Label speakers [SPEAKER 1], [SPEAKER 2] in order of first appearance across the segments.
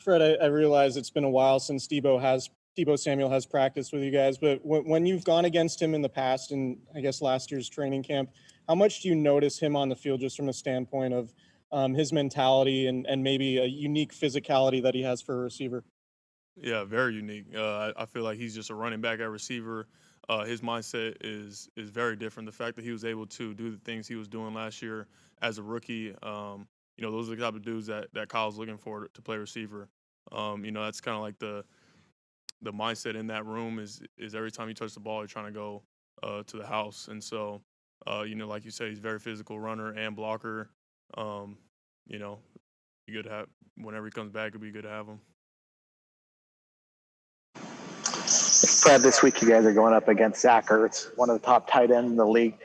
[SPEAKER 1] Fred, I realize it's been a while since Deebo Samuel has practiced with you guys, but when you've gone against him in the past, and I guess last year's training camp, how much do you notice him on the field just from a standpoint of his mentality and maybe a unique physicality that he has for a receiver?
[SPEAKER 2] Yeah, very unique. I feel like he's just a running back at receiver. His mindset is very different. The fact that he was able to do the things he was doing last year as a rookie, those are the type of dudes that Kyle's looking for to play receiver. That's kind of like the mindset in that room is every time you touch the ball, you're trying to go to the house. And so, like you said, he's a very physical runner and blocker. Um, you know, be good to have whenever he comes back. It'd be good to have him.
[SPEAKER 3] Fred, this week you guys are going up against Zach Ertz, one of the top tight ends in the league.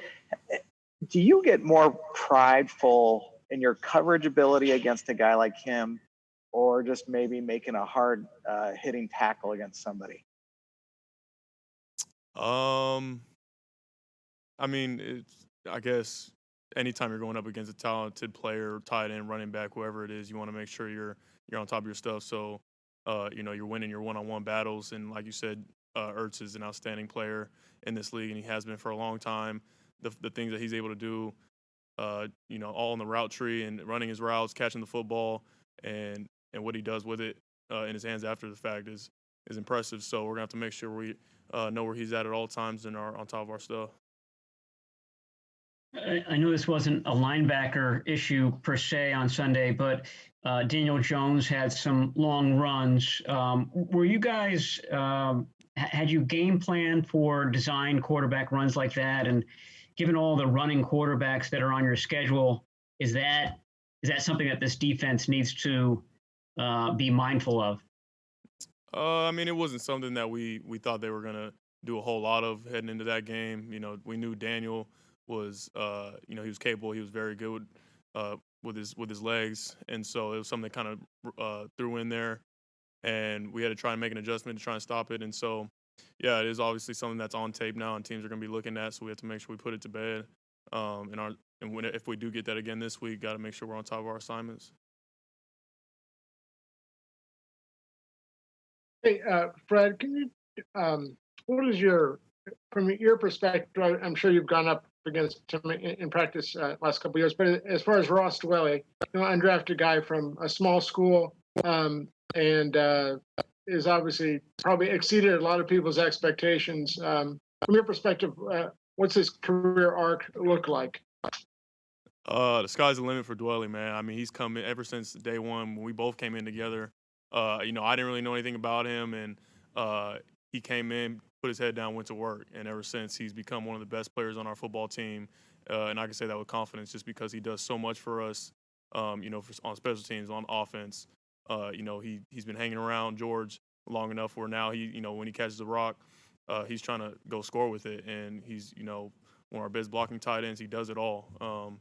[SPEAKER 3] Do you get more prideful in your coverage ability against a guy like him, or just maybe making a hard hitting tackle against somebody?
[SPEAKER 2] Um, I guess anytime you're going up against a talented player, tight end, running back, whoever it is, you want to make sure you're on top of your stuff. So, you're winning your one-on-one battles, and like you said, Ertz is an outstanding player in this league, and he has been for a long time. The things that he's able to do, all in the route tree and running his routes, catching the football, and what he does with it in his hands after the fact is impressive. So we're gonna have to make sure we know where he's at all times and are on top of our stuff.
[SPEAKER 4] I know this wasn't a linebacker issue per se on Sunday, but Daniel Jones had some long runs. Were you guys had you game planned for design quarterback runs like that? And given all the running quarterbacks that are on your schedule, is that something that this defense needs to be mindful of?
[SPEAKER 2] It wasn't something that we thought they were gonna do a whole lot of heading into that game. We knew Daniel was, he was capable. He was very good with his legs, and so it was something that kind of threw in there, and we had to try and make an adjustment to try and stop it. And so, yeah, it is obviously something that's on tape now, and teams are going to be looking at. So we have to make sure we put it to bed. If we do get that again this week, got to make sure we're on top of our assignments.
[SPEAKER 5] Hey, Fred, can you, what is from your perspective, I'm sure you've gone up against him in practice last couple of years, but as far as Ross Dwelly, undrafted guy from a small school, and is obviously probably exceeded a lot of people's expectations. From your perspective, what's his career arc look like?
[SPEAKER 2] The sky's the limit for Dwelly, man. He's come in ever since day one when we both came in together. I didn't really know anything about him, and he came in, put his head down, went to work, and ever since he's become one of the best players on our football team. And I can say that with confidence, just because he does so much for us. On special teams, on offense. He's been hanging around George long enough where now when he catches the rock, he's trying to go score with it, and he's one of our best blocking tight ends. He does it all.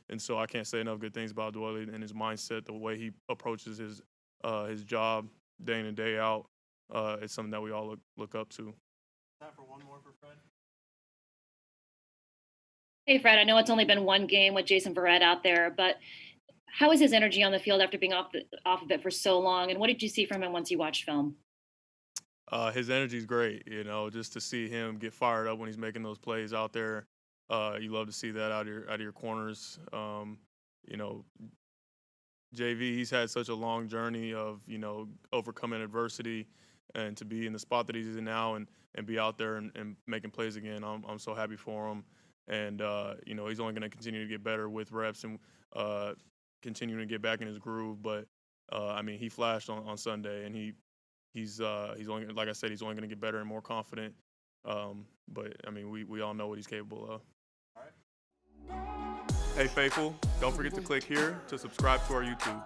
[SPEAKER 2] And so I can't say enough good things about Dwelly and his mindset, the way he approaches his job day in and day out. It's something that we all look up to.
[SPEAKER 1] Time for one more for Fred.
[SPEAKER 6] Hey, Fred, I know it's only been one game with Jason Verrett out there, but how is his energy on the field after being off of it for so long? And what did you see from him once you watched film?
[SPEAKER 2] His energy's great, just to see him get fired up when he's making those plays out there. You love to see that out of your corners. JV, he's had such a long journey of, overcoming adversity, and to be in the spot that he's in now and be out there and making plays again. I'm so happy for him. And, he's only going to continue to get better with reps and continuing to get back in his groove. But, he flashed on Sunday, and he's only, like I said, he's only going to get better and more confident. But, we all know what he's capable of.
[SPEAKER 1] All right.
[SPEAKER 2] Hey, faithful, don't forget to click here to subscribe to our YouTube.